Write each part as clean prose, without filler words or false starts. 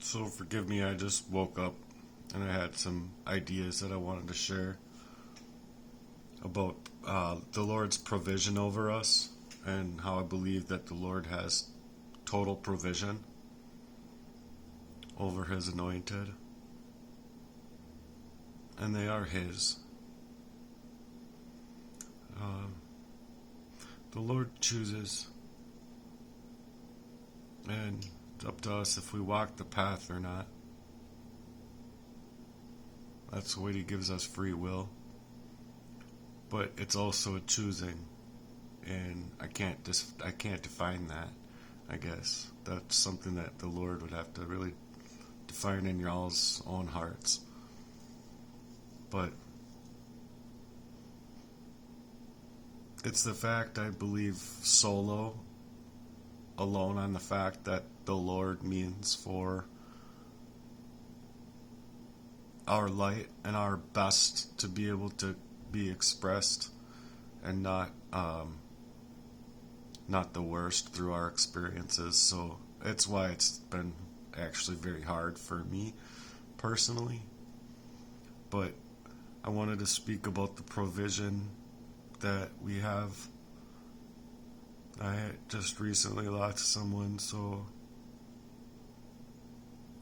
So forgive me, I just woke up and I had some ideas that I wanted to share about the Lord's provision over us and how I believe that the Lord has total provision over His anointed, and they are His. The Lord chooses, and it's up to us if we walk the path or not. That's the way He gives us free will. But it's also a choosing, and I can't define that. I guess that's something that the Lord would have to really define in y'all's own hearts. But it's the fact, I believe, solo, alone on the fact that the Lord means for our light and our best to be able to be expressed, and not the worst through our experiences. So it's why it's been actually very hard for me personally. But I wanted to speak about the provision that we have. I just recently lost someone, so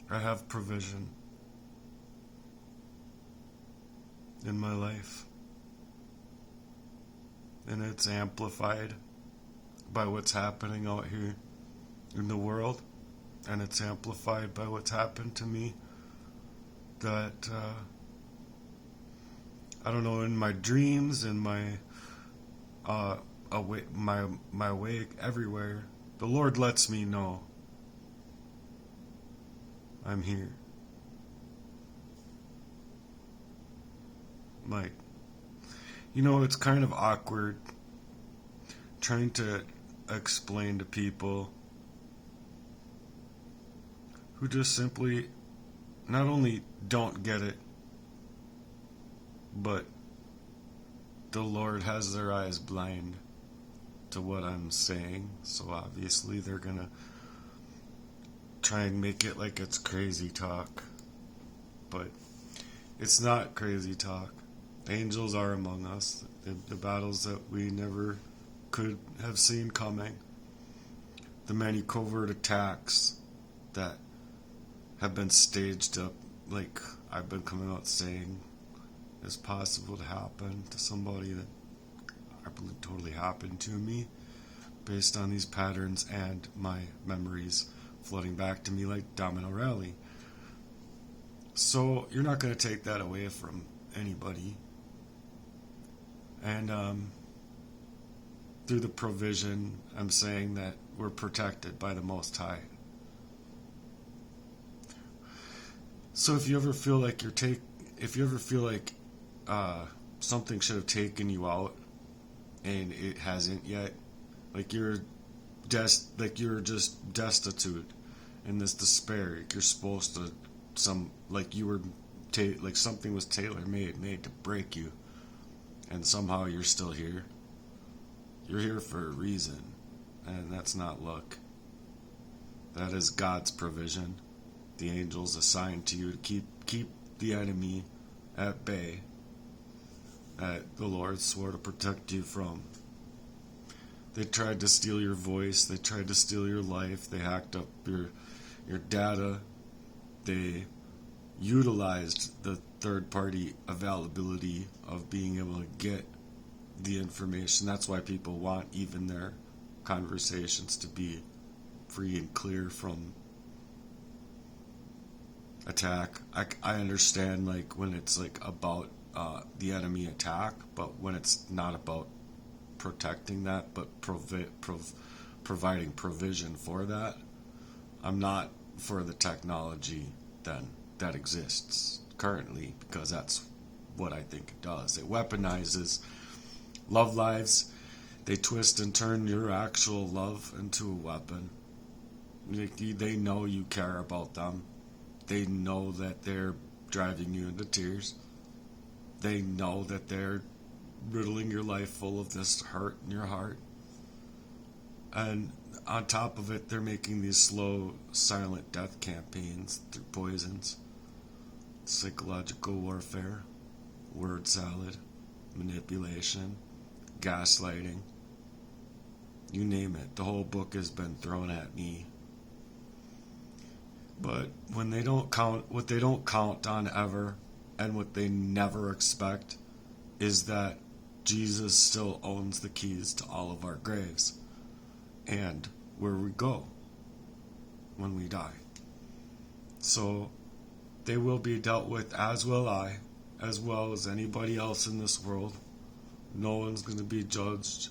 I have provision in my life. And it's amplified by what's happening out here in the world. And it's amplified by what's happened to me. That, I don't know, in my dreams, in my wake, everywhere, the Lord lets me know I'm here. Like, it's kind of awkward trying to explain to people who just simply not only don't get it, but the Lord has their eyes blind to what I'm saying. So obviously they're gonna try and make it like it's crazy talk. But it's not crazy talk. Angels are among us. The battles that we never could have seen coming. The many covert attacks that have been staged up, like I've been coming out saying is possible to happen to somebody that I believe totally happened to me, based on these patterns and my memories flooding back to me like Domino Rally. So you're not going to take that away from anybody. And through the provision, I'm saying that we're protected by the Most High. So if you ever feel like something should have taken you out and it hasn't yet, like you're just destitute in this despair, like you're supposed to like something was tailor made to break you, and somehow you're still here. You're here for a reason, and that's not luck. That is God's provision. The angels assigned to you to keep the enemy at bay, that the Lord swore to protect you from. They tried to steal your voice. They tried to steal your life. They hacked up your data. They utilized the third-party availability of being able to get the information. That's why people want even their conversations to be free and clear from attack. I understand, like, when it's like about the enemy attack, but when it's not about protecting that, but providing provision for that, I'm not for the technology then that exists currently, because that's what I think it does. It weaponizes love lives. They twist and turn your actual love into a weapon. They know you care about them. They know that they're driving you into tears. They know that they're riddling your life full of this hurt in your heart. And on top of it, they're making these slow, silent death campaigns through poisons, psychological warfare, word salad, manipulation, gaslighting. You name it. The whole book has been thrown at me. But when they don't count, what they don't count on ever, and what they never expect, is that Jesus still owns the keys to all of our graves and where we go when we die. So they will be dealt with, as will I, as well as anybody else in this world. No one's going to be judged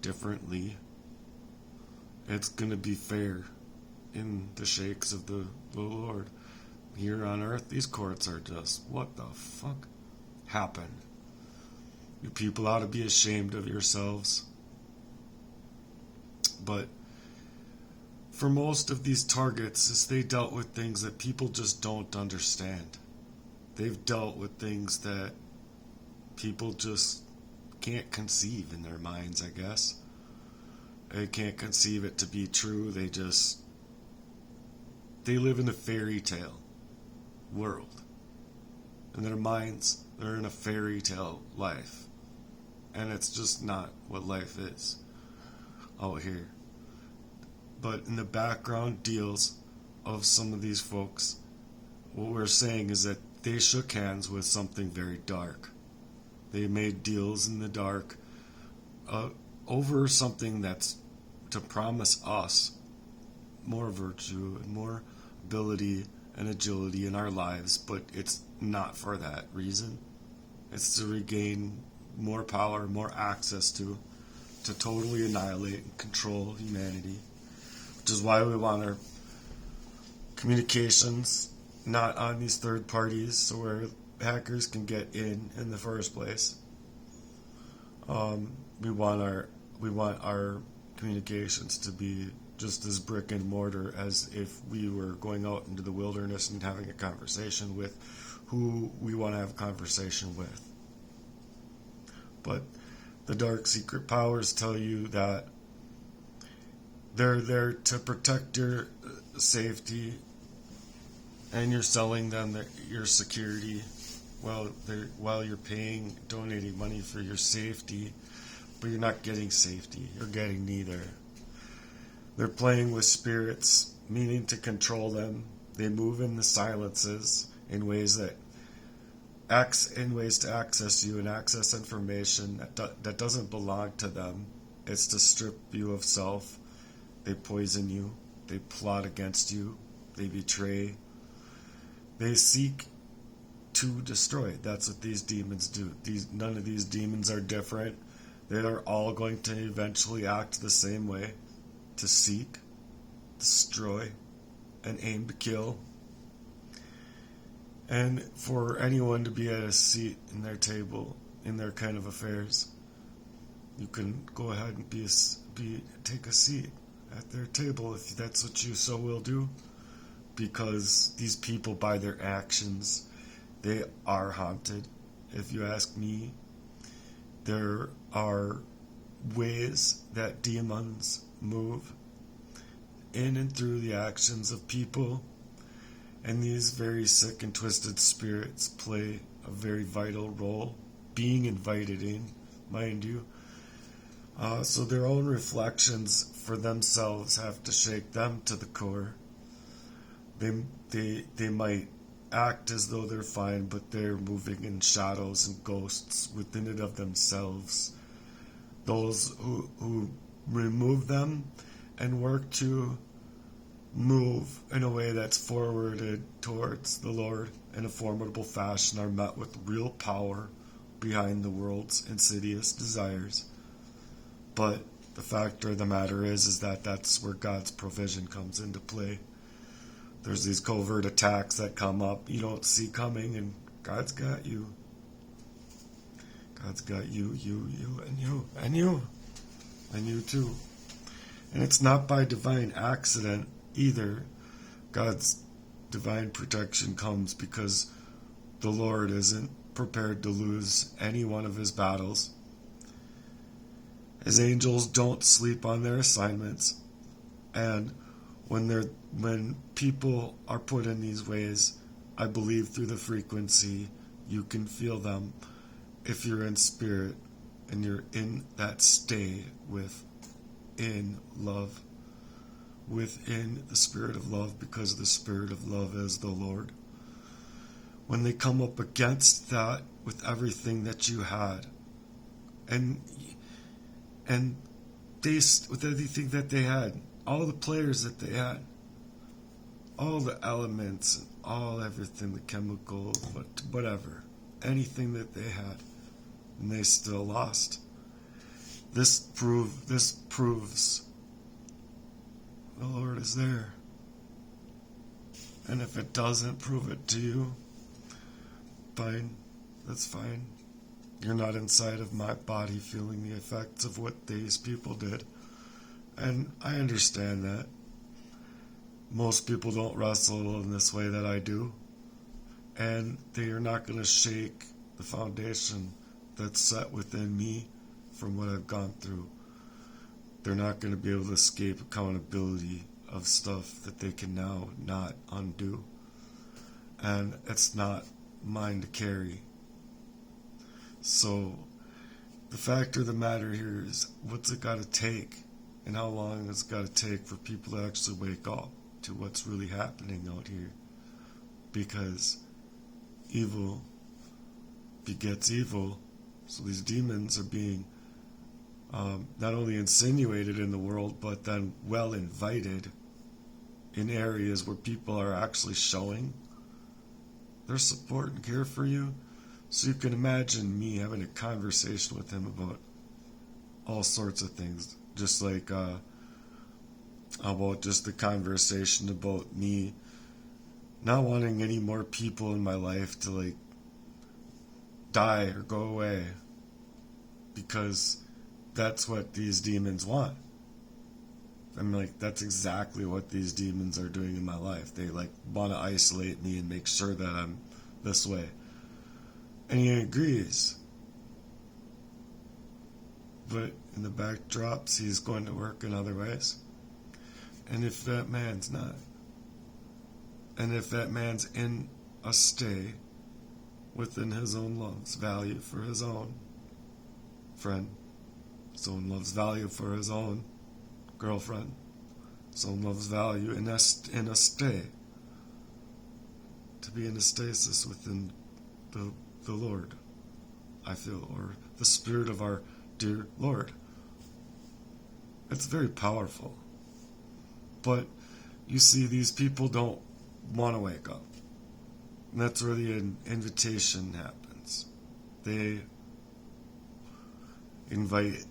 differently. It's going to be fair in the shakes of the Lord. Here on earth, these courts are just, what the fuck happened? You people ought to be ashamed of yourselves. But for most of these targets, is they dealt with things that people just don't understand. They've dealt with things that people just can't conceive in their minds, I guess. They can't conceive it to be true. They live in a fairy tale world. In their minds, they're in a fairy tale life. And it's just not what life is out here. But in the background deals of some of these folks, what we're saying is that they shook hands with something very dark. They made deals in the dark over something that's to promise us more virtue and more ability and agility in our lives, but it's not for that reason. It's to regain more power, more access to totally annihilate and control humanity, which is why we want our communications not on these third parties, so where hackers can get in the first place. We want our communications to be just as brick and mortar as if we were going out into the wilderness and having a conversation with who we want to have a conversation with. But the dark secret powers tell you that they're there to protect your safety, and you're selling them your security while you're donating money for your safety, but you're not getting safety. You're getting neither. They're playing with spirits, meaning to control them. They move in the silences in ways to access you and access information that doesn't belong to them. It's to strip you of self. They poison you. They plot against you. They betray. They seek to destroy. That's what these demons do. None of these demons are different. They are all going to eventually act the same way. To seek, destroy, and aim to kill. And for anyone to be at a seat in their table, in their kind of affairs, you can go ahead and take a seat at their table if that's what you so will do. Because these people, by their actions, they are haunted. If you ask me, there are ways that demons move in and through the actions of people, and these very sick and twisted spirits play a very vital role, being invited in, mind you. So their own reflections for themselves have to shake them to the core. They might act as though they're fine, but they're moving in shadows and ghosts within it of themselves. Those who remove them and work to move in a way that's forwarded towards the Lord in a formidable fashion are met with real power behind the world's insidious desires. But the fact of the matter is that that's where God's provision comes into play. There's these covert attacks that come up you don't see coming, and God's got you. God's got you, and you too. And it's not by divine accident either. God's divine protection comes because the Lord isn't prepared to lose any one of his battles. His angels don't sleep on their assignments. And when people are put in these ways, I believe through the frequency, you can feel them if you're in spirit and you're in that stay within love, within the spirit of love, because the spirit of love is the Lord. When they come up against that with everything that you had, and they, with everything that they had, all the players that they had, all the elements, and everything, the chemical, whatever, anything that they had, and they still lost. This proves the Lord is there. And if it doesn't prove it to you, fine, that's fine. You're not inside of my body feeling the effects of what these people did. And I understand that. Most people don't wrestle in this way that I do. And they are not going to shake the foundation that's set within me from what I've gone through. They're not going to be able to escape accountability of stuff that they can now not undo. And it's not mine to carry. So the fact of the matter here is, what's it got to take, and how long it's got to take for people to actually wake up to what's really happening out here? Because evil begets evil. So these demons are being not only insinuated in the world, but then well invited in areas where people are actually showing their support and care for you. So you can imagine me having a conversation with him about all sorts of things, just like about just the conversation about me not wanting any more people in my life to like die or go away, because that's what these demons want. I'm like, that's exactly what these demons are doing in my life. They like want to isolate me and make sure that I'm this way. And he agrees. But in the backdrops, he's going to work in other ways. And if that man's not, and if that man's in a stay within his own love's value for his own friend, his own love's value for his own girlfriend, his own love's value in a stay, to be in a stasis within the Lord, I feel, or the Spirit of our dear Lord. It's very powerful. But you see, these people don't want to wake up. And that's where the invitation happens. They invite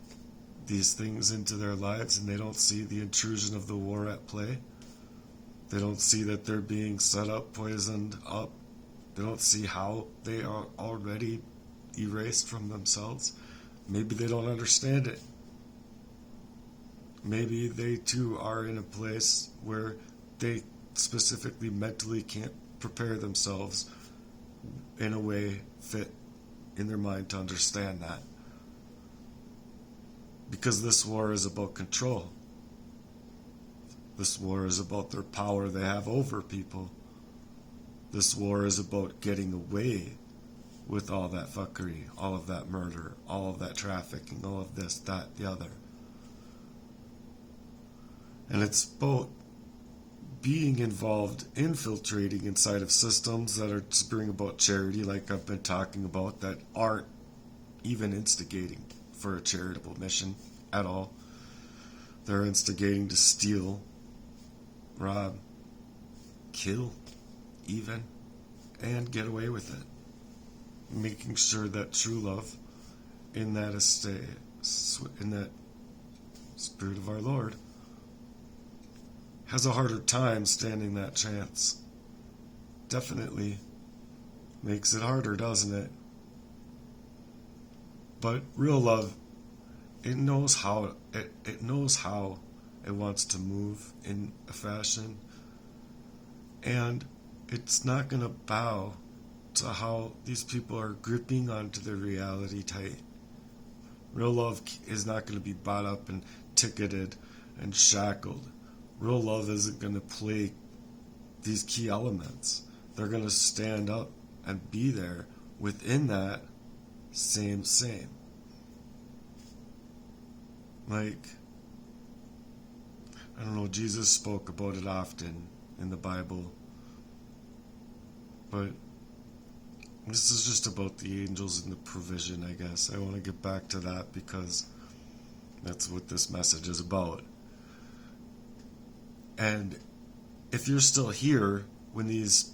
these things into their lives, and they don't see the intrusion of the war at play. They don't see that they're being set up, poisoned up. They don't see how they are already erased from themselves. Maybe they don't understand it. Maybe they too are in a place where they specifically mentally can't prepare themselves in a way fit in their mind to understand that. Because this war is about control. This war is about their power they have over people. This war is about getting away with all that fuckery, all of that murder, all of that trafficking, all of this, that, the other. And it's about being involved, infiltrating inside of systems that are to bring about charity, like I've been talking about, that aren't even instigating for a charitable mission at all. They're instigating to steal, rob, kill, even, and get away with it. Making sure that true love in that estate, in that Spirit of our Lord, has a harder time standing that chance. Definitely makes it harder, doesn't it? But real love, it knows how it wants to move in a fashion, and it's not going to bow to how these people are gripping onto their reality tight. Real love is not going to be bought up and ticketed and shackled. Real love isn't going to play these key elements. They're going to stand up and be there within that same. Like, I don't know, Jesus spoke about it often in the Bible. But this is just about the angels and the provision, I guess. I want to get back to that because that's what this message is about. And if you're still here when these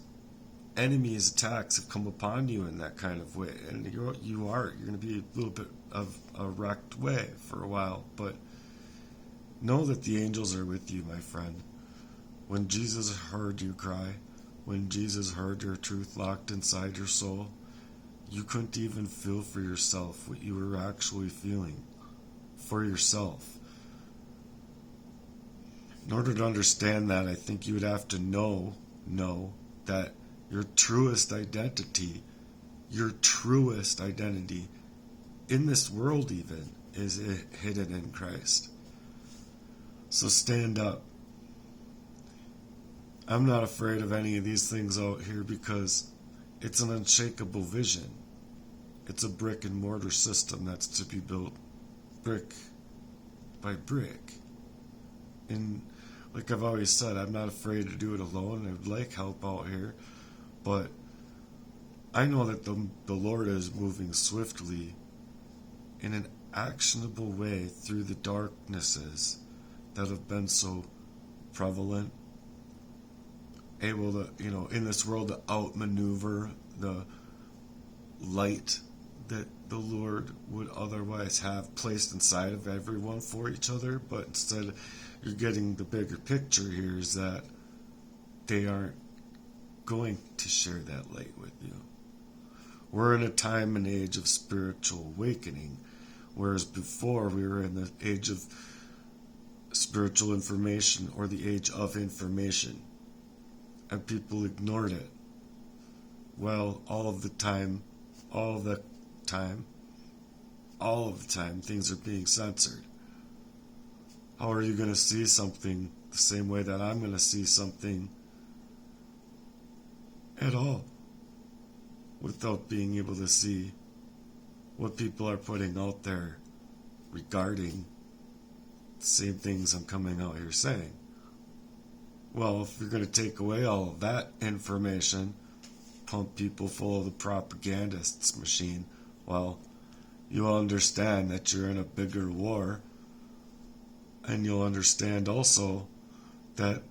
enemies' attacks have come upon you in that kind of way, and you're going to be a little bit of a wrecked way for a while, but know that the angels are with you, my friend. When Jesus heard you cry, when Jesus heard your truth locked inside your soul, you couldn't even feel for yourself what you were actually feeling for yourself. In order to understand that, I think you would have to know that your truest identity in this world even, is hidden in Christ. So stand up. I'm not afraid of any of these things out here because it's an unshakable vision. It's a brick and mortar system that's to be built brick by brick. And like I've always said, I'm not afraid to do it alone. I would like help out here. But I know that the Lord is moving swiftly in an actionable way through the darknesses that have been so prevalent, able to, in this world to outmaneuver the light that the Lord would otherwise have placed inside of everyone for each other. But instead, you're getting the bigger picture here is that they aren't going to share that light with you. We're in a time and age of spiritual awakening, whereas before we were in the age of spiritual information, or the age of information, and people ignored it. Well, all of the time, things are being censored. How are you going to see something the same way that I'm going to see something at all, without being able to see what people are putting out there regarding the same things I'm coming out here saying? Well, if you're going to take away all of that information, pump people full of the propagandist's machine, well, you'll understand that you're in a bigger war, and you'll understand also that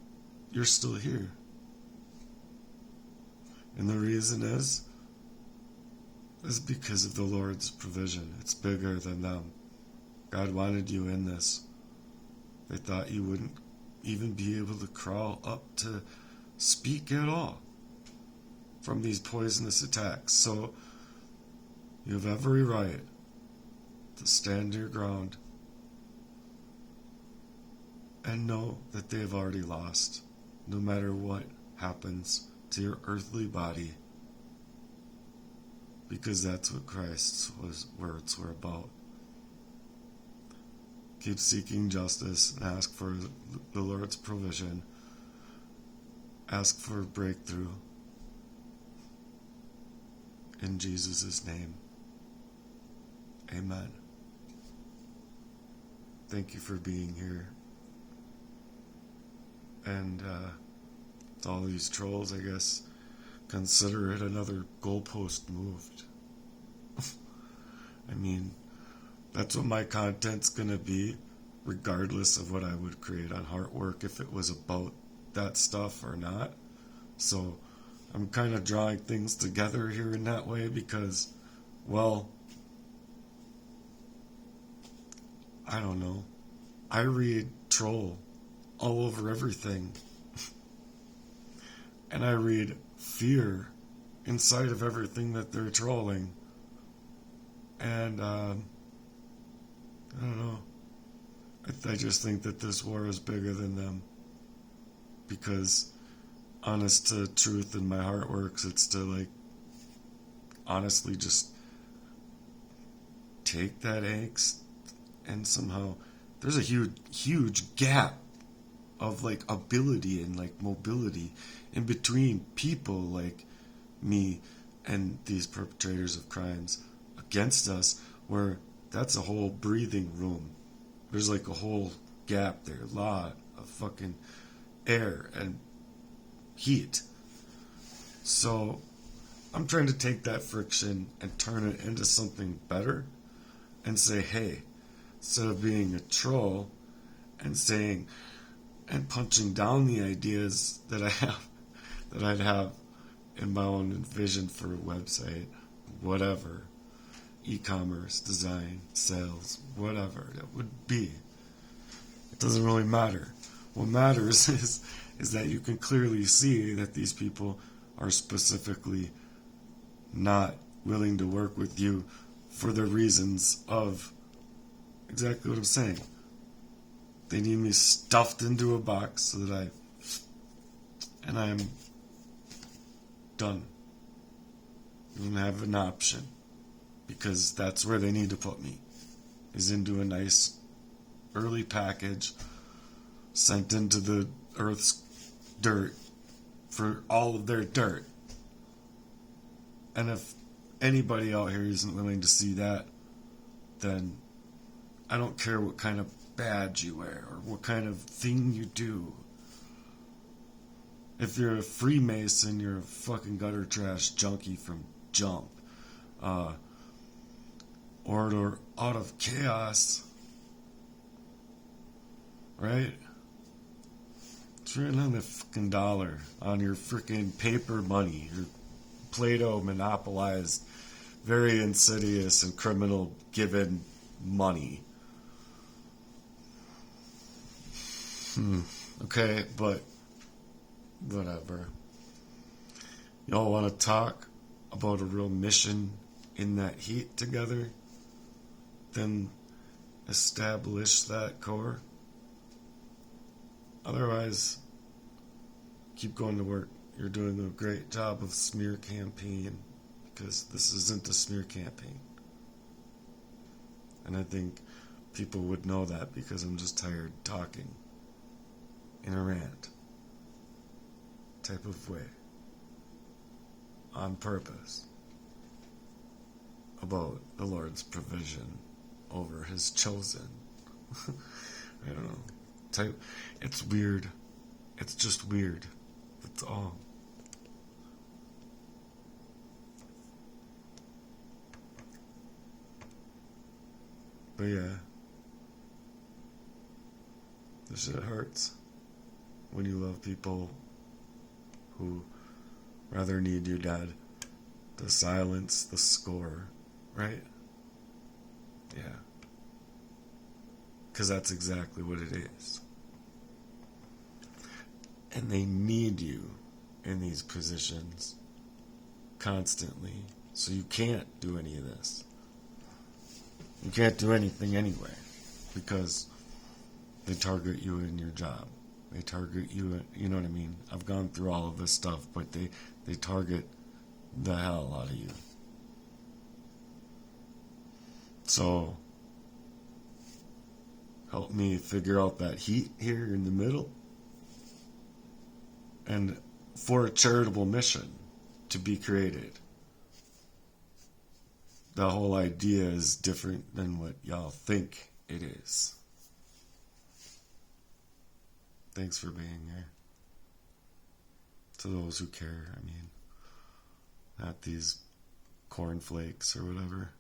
you're still here. And the reason is because of the Lord's provision. It's bigger than them. God wanted you in this. They thought you wouldn't even be able to crawl up to speak at all from these poisonous attacks. So you have every right to stand your ground and know that they have already lost, no matter what happens to your earthly body, because that's what Christ's words were about. Keep seeking justice and ask for the Lord's provision. Ask for a breakthrough. In Jesus' name, amen. Thank you for being here. And to all these trolls, I guess, consider it another goalpost moved. I mean, that's what my content's gonna be, regardless of what I would create on Heartwork, if it was about that stuff or not. So I'm kind of drawing things together here in that way because, well, I don't know. I read troll all over everything. And I read fear inside of everything that they're trolling. And, I don't know. I just think that this war is bigger than them. Because, honest to truth in my heart works, it's to, honestly just take that angst and somehow there's a huge gap of like ability and like mobility in between people like me and these perpetrators of crimes against us, where that's a whole breathing room. There's like a whole gap there, a lot of fucking air and heat. So I'm trying to take that friction and turn it into something better and say, hey, instead of being a troll and saying and punching down the ideas that I'd have in my own vision for a website, whatever, e-commerce, design, sales, whatever it would be. It doesn't really matter. What matters is that you can clearly see that these people are specifically not willing to work with you for the reasons of exactly what I'm saying. They need me stuffed into a box so that I am done. I don't have an option, because that's where they need to put me, is into a nice early package sent into the earth's dirt for all of their dirt. And if anybody out here isn't willing to see that, then I don't care what kind of badge you wear or what kind of thing you do. If you're a Freemason, you're a fucking gutter trash junkie from Jump. Or out of chaos. Right? It's written on the fucking dollar, on your freaking paper money, your Plato monopolized, very insidious and criminal given money. Okay, but whatever. Y'all want to talk about a real mission in that heat together? Then establish that core. Otherwise, keep going to work. You're doing a great job of smear campaign, because this isn't a smear campaign. And I think people would know that, because I'm just tired talking in a rant type of way, on purpose, about the Lord's provision over his chosen. I don't know. It's weird. It's just weird. That's all. But yeah, this shit hurts when you love people who rather need you dead to silence the score, right? Yeah. Because that's exactly what it is. And they need you in these positions constantly. So you can't do any of this. You can't do anything anyway, because they target you in your job. They target you, you know what I mean? I've gone through all of this stuff, but they target the hell out of you. So, help me figure out that heat here in the middle. And for a charitable mission to be created. The whole idea is different than what y'all think it is. Thanks for being here. To those who care, I mean, not these cornflakes or whatever.